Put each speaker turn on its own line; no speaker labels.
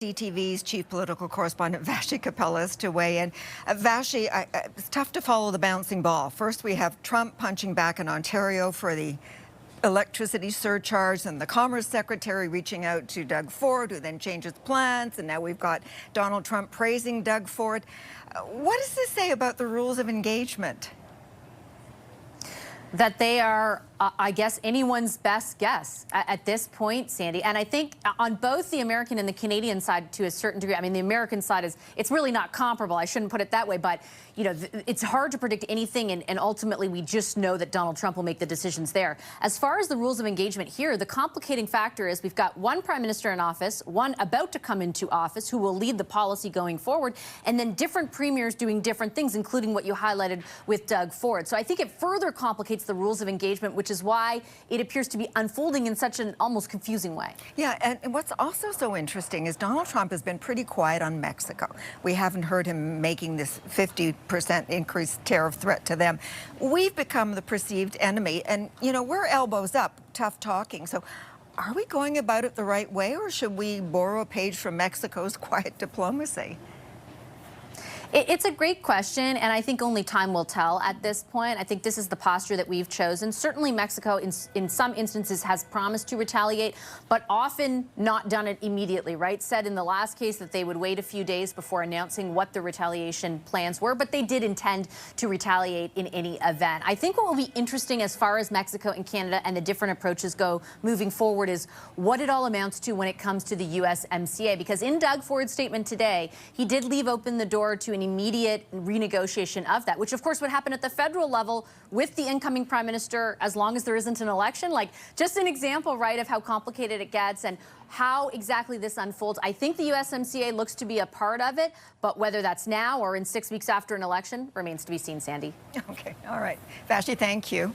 DTV's chief political correspondent Vassy Kapelos to weigh in. Vassy, it's tough to follow the bouncing ball. First, we have Trump punching back in Ontario for the electricity surcharge, and the Commerce Secretary reaching out to Doug Ford, who then changes plans, and now we've got Donald Trump praising Doug Ford. What does this say about the rules of engagement?
That they are, I guess, anyone's best guess at this point, Sandy. And I think on both the American and the Canadian side, to a certain degree, I mean, the American side it's really not comparable. I shouldn't put it that way, but, you know, it's hard to predict anything, and ultimately we just know that Donald Trump will make the decisions there. As far as the rules of engagement here, the complicating factor is we've got one prime minister in office, one about to come into office who will lead the policy going forward, and then different premiers doing different things, including what you highlighted with Doug Ford. So I think it further complicates the rules of engagement, which is why it appears to be unfolding in such an almost confusing way.
Yeah, and what's also so interesting is Donald Trump has been pretty quiet on Mexico. We haven't heard him making this 50% increased tariff threat to them. We've become the perceived enemy, and, you know, we're elbows up, tough talking. So are we going about it the right way, or should we borrow a page from Mexico's quiet diplomacy?
It's a great question, and I think only time will tell at this point. I think this is the posture that we've chosen. Certainly Mexico, in some instances, has promised to retaliate, but often not done it immediately, right? Said in the last case that they would wait a few days before announcing what the retaliation plans were, but they did intend to retaliate in any event. I think what will be interesting as far as Mexico and Canada and the different approaches go moving forward is what it all amounts to when it comes to the USMCA, because in Doug Ford's statement today, he did leave open the door to an immediate renegotiation of that, which of course would happen at the federal level with the incoming prime minister as long as there isn't an election. Like, just an example, right, of how complicated it gets and how exactly this unfolds. I think the USMCA looks to be a part of it, but whether that's now or in 6 weeks after an election remains to be seen, Sandy.
Okay, all right. Vassy, thank you.